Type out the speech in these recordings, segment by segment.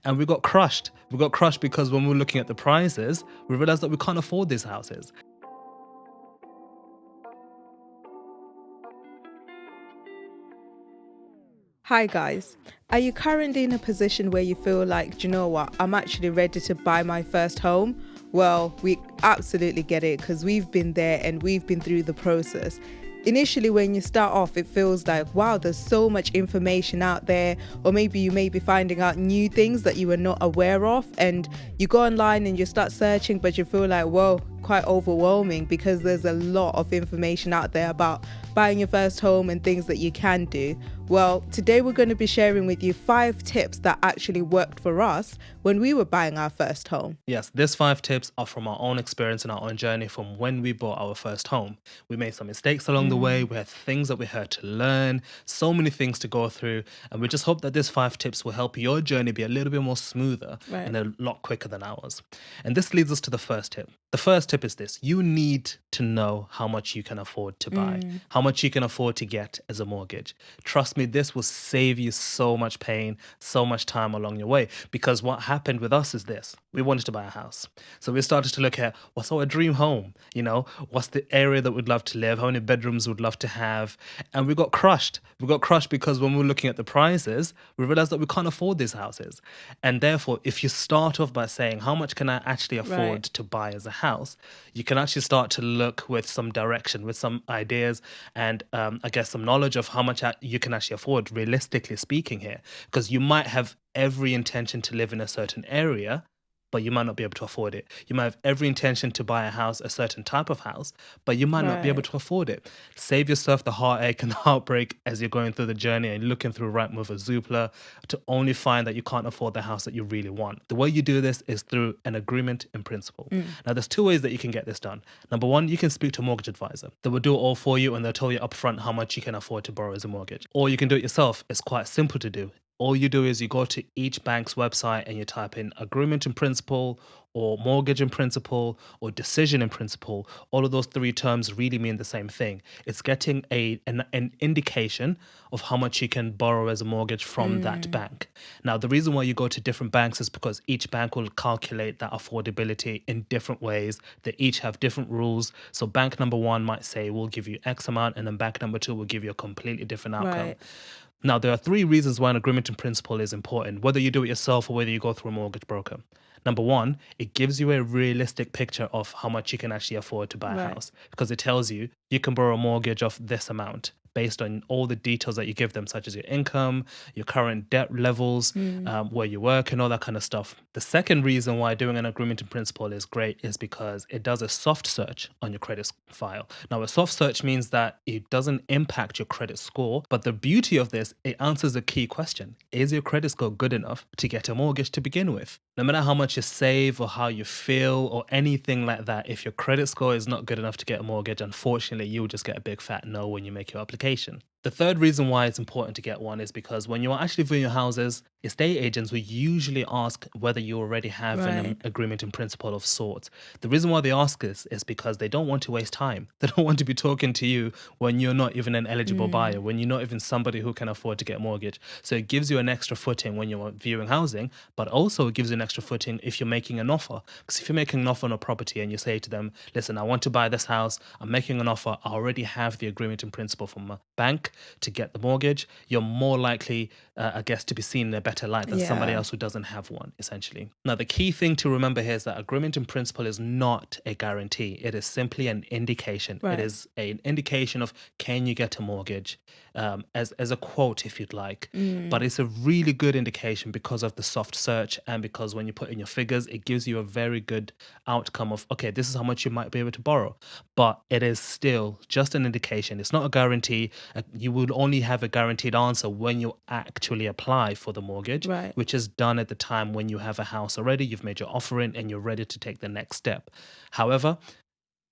And we got crushed. We got crushed because when we were looking at the prices, we realized that we can't afford these houses. Hi guys, are you currently in a position where you feel like, do you know what, I'm actually ready to buy my first home? Well, we absolutely get it because we've been there and we've been through the process. Initially, when you start off, it feels like, wow, there's so much information out there, or maybe you may be finding out new things that you were not aware of, and you go online and you start searching, but you feel like, whoa, quite overwhelming because there's a lot of information out there about buying your first home and things that you can do. Well, today we're going to be sharing with you 5 tips that actually worked for us when we were buying our first home. Yes, these 5 tips are from our own experience and our own journey from when we bought our first home. We made some mistakes along the way. We had things that we had to learn, so many things to go through. And we just hope that these 5 tips will help your journey be a little bit more smoother and a lot quicker than ours. And this leads us to the first tip. The first tip is this: you need to know how much you can afford to buy, how much you can afford to get as a mortgage. Trust me, this will save you so much pain, so much time along your way. Because what happened with us is this: we wanted to buy a house. So we started to look at what's our dream home, what's the area that we'd love to live, how many bedrooms we'd love to have. And we got crushed. We got crushed because when we were looking at the prices, we realized that we can't afford these houses. And therefore, if you start off by saying, how much can I actually afford to buy as a house, you can actually start to look with some direction, with some ideas, and I guess some knowledge of how much you can actually afford, realistically speaking here. Because you might have every intention to live in a certain area, but you might not be able to afford it. You might have every intention to buy a house, a certain type of house, but you might not be able to afford it. Save yourself the heartache and the heartbreak as you're going through the journey and looking through Rightmove or Zoopla to only find that you can't afford the house that you really want. The way you do this is through an agreement in principle. Now, there's 2 ways that you can get this done. Number 1, you can speak to a mortgage advisor. They will do it all for you and they'll tell you upfront how much you can afford to borrow as a mortgage. Or you can do it yourself. It's quite simple to do. All you do is you go to each bank's website and you type in agreement in principle or mortgage in principle or decision in principle. All of those 3 terms really mean the same thing. It's getting an indication of how much you can borrow as a mortgage from that bank. Now, the reason why you go to different banks is because each bank will calculate that affordability in different ways. They each have different rules. So bank number 1 might say, we'll give you X amount, and then bank number 2 will give you a completely different outcome. Now, there are 3 reasons why an agreement in principle is important, whether you do it yourself or whether you go through a mortgage broker. Number 1, it gives you a realistic picture of how much you can actually afford to buy a house, because it tells you you can borrow a mortgage of this amount based on all the details that you give them, such as your income, your current debt levels, where you work, and all that kind of stuff. The second reason why doing an agreement in principle is great is because it does a soft search on your credit file. Now, a soft search means that it doesn't impact your credit score, but the beauty of this, it answers a key question. Is your credit score good enough to get a mortgage to begin with? No matter how much you save or how you feel or anything like that, if your credit score is not good enough to get a mortgage, unfortunately, you'll just get a big fat no when you make your application. The third reason why it's important to get one is because when you're actually viewing your houses, estate agents will usually ask whether you already have an agreement in principle of sorts. The reason why they ask this is because they don't want to waste time. They don't want to be talking to you when you're not even an eligible buyer, when you're not even somebody who can afford to get a mortgage. So it gives you an extra footing when you're viewing housing, but also it gives you an extra footing if you're making an offer. Because if you're making an offer on a property and you say to them, listen, I want to buy this house, I'm making an offer, I already have the agreement in principle from a bank to get the mortgage, you're more likely, I guess, to be seen in a better light than somebody else who doesn't have one, essentially. Now, the key thing to remember here is that agreement in principle is not a guarantee. It is simply an indication. It is an indication of, can you get a mortgage, as a quote, if you'd like. But it's a really good indication because of the soft search and because when you put in your figures, it gives you a very good outcome of, okay, this is how much you might be able to borrow. But it is still just an indication. It's not a guarantee. You will only have a guaranteed answer when you actually apply for the mortgage, which is done at the time when you have a house already, you've made your offer in, and you're ready to take the next step. However,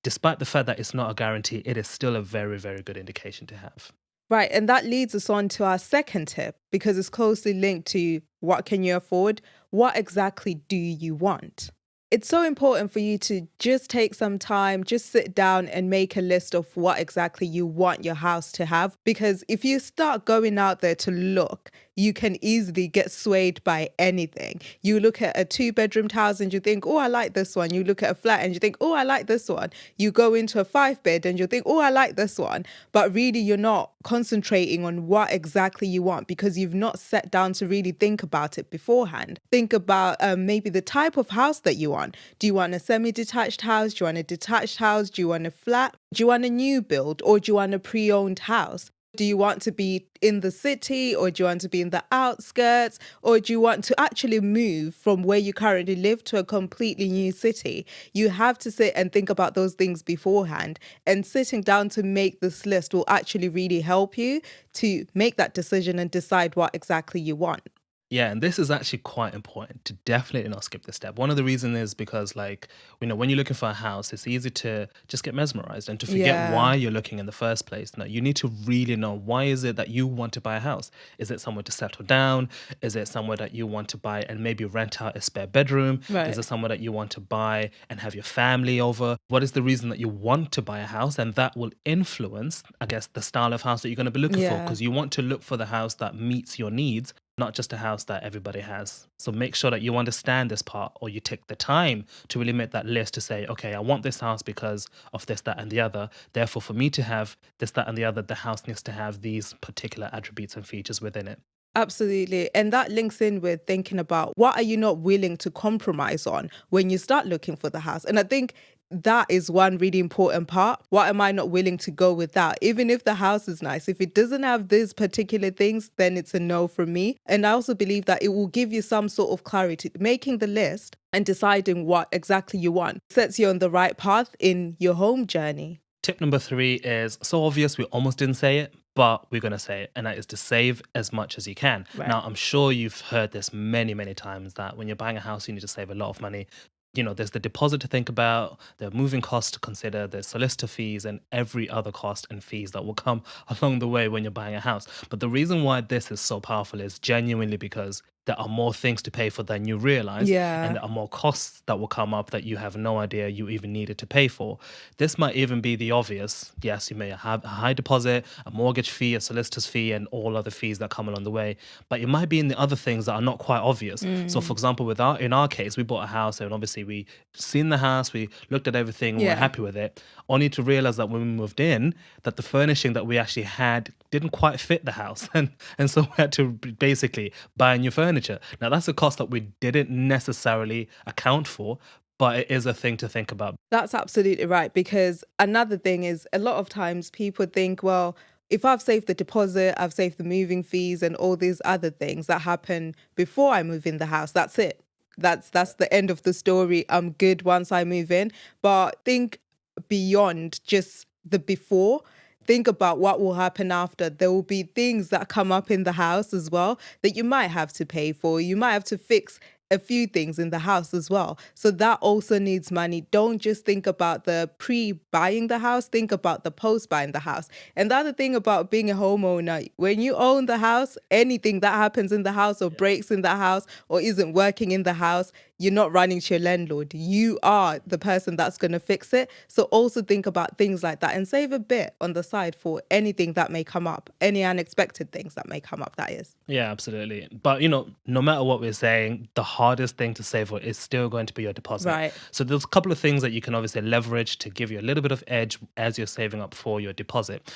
despite the fact that it's not a guarantee, it is still a very, very good indication to have. Right, and that leads us on to our second tip because it's closely linked to what can you afford? What exactly do you want? It's so important for you to just take some time, just sit down and make a list of what exactly you want your house to have. Because if you start going out there to look, you can easily get swayed by anything. You look at a 2-bedroomed house and you think, oh, I like this one. You look at a flat and you think, oh, I like this one. You go into a 5-bed and you think, oh, I like this one. But really, you're not concentrating on what exactly you want because you've not sat down to really think about it beforehand. Think about maybe the type of house that you want. Do you want a semi-detached house? Do you want a detached house? Do you want a flat? Do you want a new build or do you want a pre-owned house? Do you want to be in the city or do you want to be in the outskirts or do you want to actually move from where you currently live to a completely new city? You have to sit and think about those things beforehand, and sitting down to make this list will actually really help you to make that decision and decide what exactly you want. Yeah, and this is actually quite important to definitely not skip this step. One of the reasons is because, like, when you're looking for a house, it's easy to just get mesmerized and to forget Yeah, why you're looking in the first place. Now, you need to really know, why is it that you want to buy a house? Is it somewhere to settle down? Is it somewhere that you want to buy and maybe rent out a spare bedroom? Is right. it somewhere that you want to buy and have your family over? What is the reason that you want to buy a house? And that will influence, I guess, the style of house that you're going to be looking for, Yeah. because you want to look for the house that meets your needs, not just a house that everybody has. So make sure that you understand this part, or you take the time to really make that list to say, okay, I want this house because of this, that, and the other. Therefore, for me to have this, that, and the other, the house needs to have these particular attributes and features within it. Absolutely. And that links in with thinking about what are you not willing to compromise on when you start looking for the house. And I think that is one really important part. What am I not willing to go without? Even if the house is nice, if it doesn't have these particular things, then it's a no from me. And I also believe that it will give you some sort of clarity. Making the list and deciding what exactly you want sets you on the right path in your home journey. Tip number 3 is so obvious, we almost didn't say it, but we're going to say it, and that is to save as much as you can. Right. Now, I'm sure you've heard this many, many times, that when you're buying a house, you need to save a lot of money. There's the deposit to think about, the moving costs to consider, there's solicitor fees and every other cost and fees that will come along the way when you're buying a house. But the reason why this is so powerful is genuinely because there are more things to pay for than you realize, and Yeah. there are more costs that will come up that you have no idea you even needed to pay for. This might even be the obvious. Yes, you may have a high deposit, a mortgage fee, a solicitor's fee, and all other fees that come along the way. But it might be in the other things that are not quite obvious. So, for Mm. example, in our case, we bought a house, and obviously we seen the house, we looked at everything, we were Yeah. happy with it. Only to realize that when we moved in, that the furnishing that we actually had didn't quite fit the house, and so we had to basically buy new furniture. Now, that's a cost that we didn't necessarily account for, but it is a thing to think about. That's absolutely right. Because another thing is, a lot of times people think, well, if I've saved the deposit, I've saved the moving fees and all these other things that happen before I move in the house, that's it. That's the end of the story. I'm good once I move in. But think beyond just the before. Think about what will happen after. There will be things that come up in the house as well that you might have to pay for. You might have to fix a few things in the house as well. So that also needs money. Don't just think about the pre-buying the house, think about the post-buying the house. And the other thing about being a homeowner, when you own the house, anything that happens in the house or breaks in the house or isn't working in the house, you're not running to your landlord. You are the person that's going to fix it. So also think about things like that and save a bit on the side for anything that may come up, any unexpected things that may come up, that is. Yeah, absolutely. But no matter what we're saying, the hardest thing to save for is still going to be your deposit. Right. So there's a couple of things that you can obviously leverage to give you a little bit of edge as you're saving up for your deposit.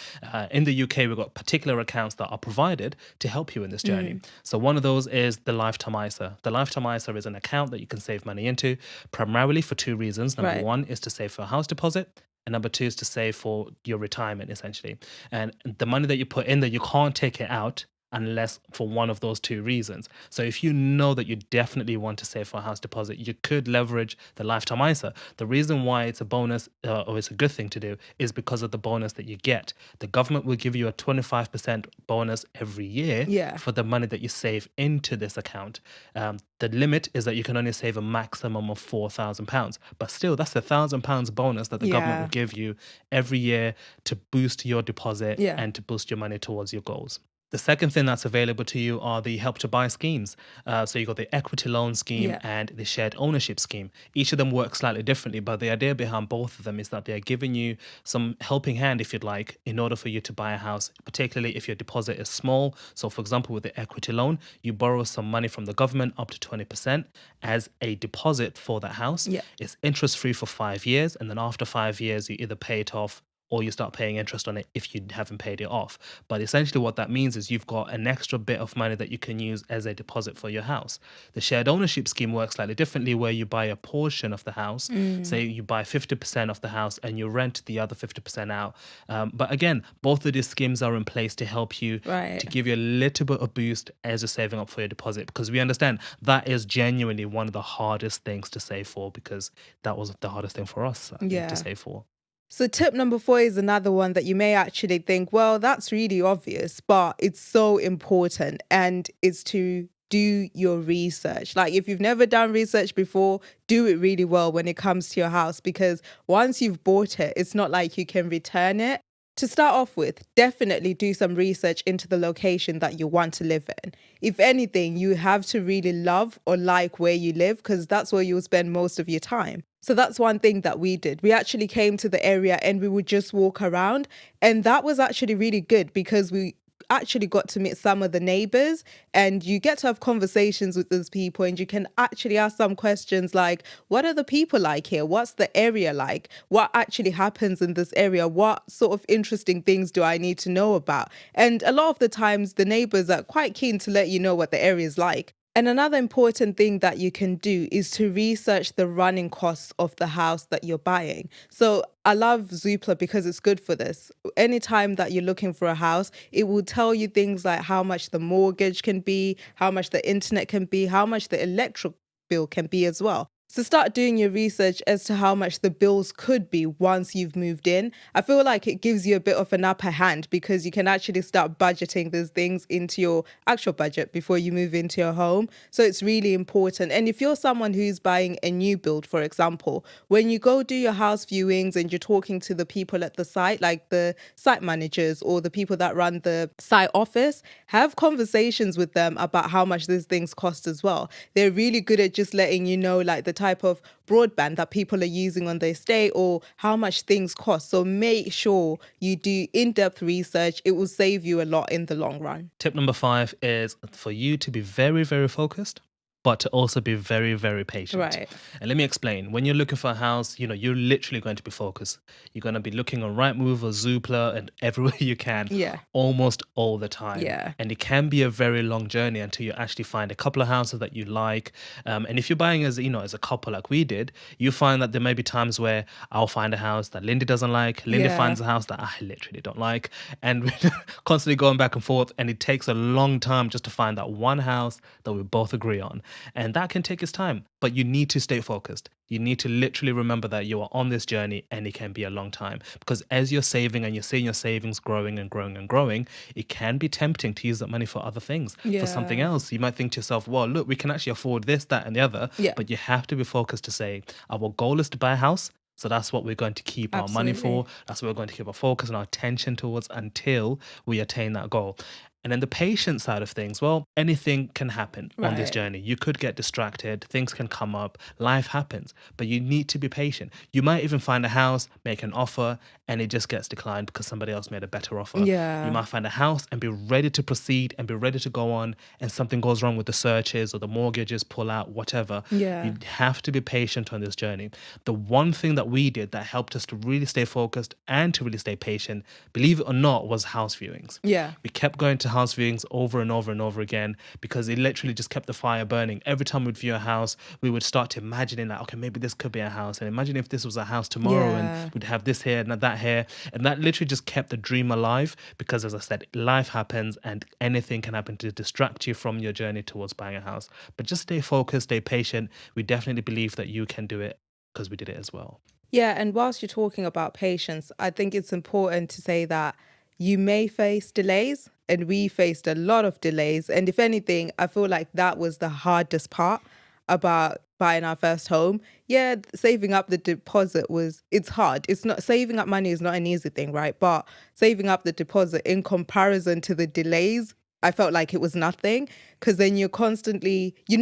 In the UK, we've got particular accounts that are provided to help you in this journey. So one of those is the Lifetime ISA. The Lifetime ISA is an account that you can save money into, primarily for two reasons. Number Right. one is to save for a house deposit. And number two is to save for your retirement, essentially. And the money that you put in there, you can't take it out unless for one of those two reasons. So if you know that you definitely want to save for a house deposit, you could leverage the Lifetime ISA. The reason why it's a bonus, or it's a good thing to do, is because of the bonus that you get. The government will give you a 25% bonus every year Yeah. for the money that you save into this account. The limit is that you can only save a maximum of £4,000, but still, that's £1,000 bonus that the government will Yeah. give you every year to boost your deposit Yeah. and to boost your money towards your goals. The second thing that's available to you are the help to buy schemes. So you've got the equity loan scheme Yeah. and the shared ownership scheme. Each of them works slightly differently, but the idea behind both of them is that they're giving you some helping hand, if you'd like, in order for you to buy a house, particularly if your deposit is small. So, for example, with the equity loan, you borrow some money from the government up to 20% as a deposit for that house. Yeah. It's interest free for 5 years. And then after 5 years, you either pay it off or you start paying interest on it if you haven't paid it off. But essentially, what that means is you've got an extra bit of money that you can use as a deposit for your house. The shared ownership scheme works slightly differently, where you buy a portion of the house. Say you buy 50% of the house and you rent the other 50% out. But again, both of these schemes are in place to help you, Right. to give you a little bit of boost as you're saving up for your deposit, because we understand that is genuinely one of the hardest things to save for, because that was the hardest thing for us, I think, to Yeah. save for. So tip number 4 is another one that you may actually think, well, that's really obvious, but it's so important, and it's to do your research. Like if you've never done research before, do it really well when it comes to your house, because once you've bought it, it's not like you can return it. To start off with, definitely do some research into the location that you want to live in. If anything, you have to really love or like where you live, because that's where you'll spend most of your time. So that's one thing that we did. We actually came to the area and we would just walk around. And that was actually really good because we actually got to meet some of the neighbors, and you get to have conversations with those people, and you can actually ask some questions like, what are the people like here? What's the area like? What actually happens in this area? What sort of interesting things do I need to know about? And a lot of the times the neighbors are quite keen to let you know what the area is like. And another important thing that you can do is to research the running costs of the house that you're buying. So I love Zoopla because it's good for this. Anytime that you're looking for a house, it will tell you things like how much the mortgage can be, how much the internet can be, how much the electric bill can be as well. So start doing your research as to how much the bills could be once you've moved in. I feel like it gives you a bit of an upper hand because you can actually start budgeting these things into your actual budget before you move into your home. So it's really important. And if you're someone who's buying a new build, for example, when you go do your house viewings and you're talking to the people at the site, like the site managers or the people that run the site office, have conversations with them about how much these things cost as well. They're really good at just letting you know like the type of broadband that people are using on their estate or how much things cost. So make sure you do in-depth research. It will save you a lot in the long run. Tip number 5 is for you to be very, very focused, but to also be very, very patient. Right. And let me explain. When you're looking for a house, you're literally going to be focused. You're going to be looking on Rightmove or Zoopla and everywhere you can, Yeah. almost all the time. Yeah. And it can be a very long journey until you actually find a couple of houses that you like. And if you're buying as a couple like we did, you find that there may be times where I'll find a house that Lindy doesn't like. Lindy Yeah. finds a house that I literally don't like. And we're constantly going back and forth. And it takes a long time just to find that one house that we both agree on. And that can take its time, but you need to stay focused. You need to literally remember that you are on this journey and it can be a long time, because as you're saving and you're seeing your savings growing and growing and growing, it can be tempting to use that money for other things, for something Yeah. else. You might think to yourself, well, look, we can actually afford this, that, and the other, Yeah. but you have to be focused to say, our goal is to buy a house. So that's what we're going to keep our money for. Absolutely. That's what we're going to keep our focus and our attention towards until we attain that goal. And then the patient side of things, well, anything can happen on this Right. journey. You could get distracted, things can come up, life happens, but you need to be patient. You might even find a house, make an offer, and it just gets declined because somebody else made a better offer. You Yeah. might find a house and be ready to proceed and be ready to go on, and something goes wrong with the searches or the mortgages pull out, whatever. Yeah. You have to be patient on this journey. The one thing that we did that helped us to really stay focused and to really stay patient, believe it or not, was house viewings. Yeah. We kept going to house viewings over and over and over again because it literally just kept the fire burning. Every time we'd view a house, we would start to imagining that, okay, maybe this could be a house. And imagine if this was a house tomorrow Yeah. and we'd have this here and that here. And that literally just kept the dream alive because, as I said, life happens and anything can happen to distract you from your journey towards buying a house. But just stay focused, stay patient. We definitely believe that you can do it because we did it as well. Yeah, and whilst you're talking about patience, I think it's important to say that you may face delays, and we faced a lot of delays. And if anything, I feel like that was the hardest part about buying our first home. Yeah, saving up the deposit it's hard. It's not, saving up money is not an easy thing, right? But saving up the deposit in comparison to the delays I felt like it was nothing, because then you're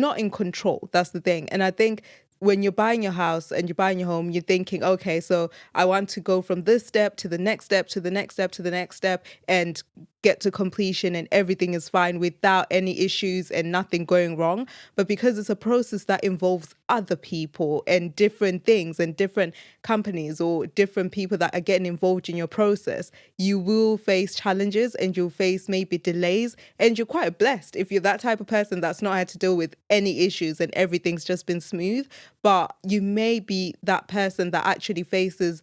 not in control. That's the thing. And I think when you're buying your house and you're buying your home, you're thinking, okay, so I want to go from this step to the next step to the next step to the next step and get to completion and everything is fine without any issues and nothing going wrong. But because it's a process that involves other people and different things and different companies or different people that are getting involved in your process, you will face challenges and you'll face maybe delays. And you're quite blessed if you're that type of person that's not had to deal with any issues and everything's just been smooth. But you may be that person that actually faces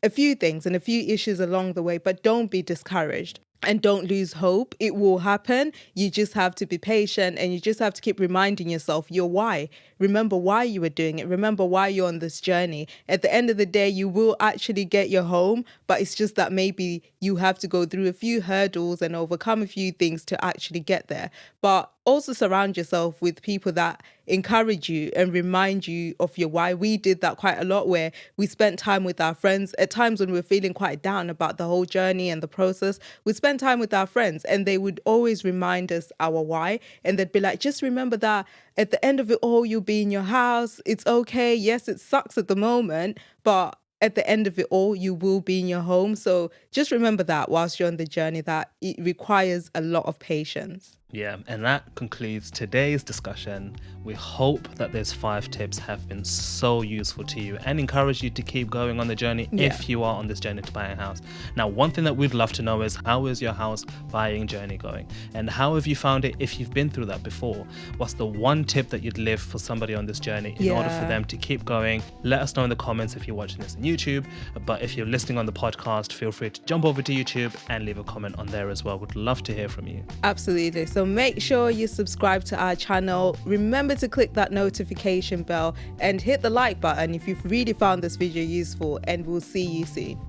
a few things and a few issues along the way, but don't be discouraged. And don't lose hope. It will happen. You just have to be patient and you just have to keep reminding yourself your why. Remember why you were doing it. Remember why you're on this journey. At the end of the day, you will actually get your home, but it's just that maybe you have to go through a few hurdles and overcome a few things to actually get there. But also surround yourself with people that encourage you and remind you of your why. We did that quite a lot, where we spent time with our friends at times when we were feeling quite down about the whole journey and the process. We spent time with our friends and they would always remind us our why. And they'd be like, just remember that at the end of it all, you'll be in your house. It's okay. Yes, it sucks at the moment, but at the end of it all, you will be in your home. So just remember that whilst you're on the journey, that it requires a lot of patience. Yeah, and that concludes today's discussion. We hope that those 5 tips have been so useful to you and encourage you to keep going on the journey if you are on this journey to buy a house. Now, one thing that we'd love to know is, how is your house buying journey going? And how have you found it if you've been through that before? What's the one tip that you'd live for somebody on this journey in order for them to keep going? Let us know in the comments if you're watching this on YouTube. But if you're listening on the podcast, feel free to jump over to YouTube and leave a comment on there as well. We'd love to hear from you. Absolutely. So make sure you subscribe to our channel. Remember to click that notification bell and hit the like button if you've really found this video useful, and we'll see you soon.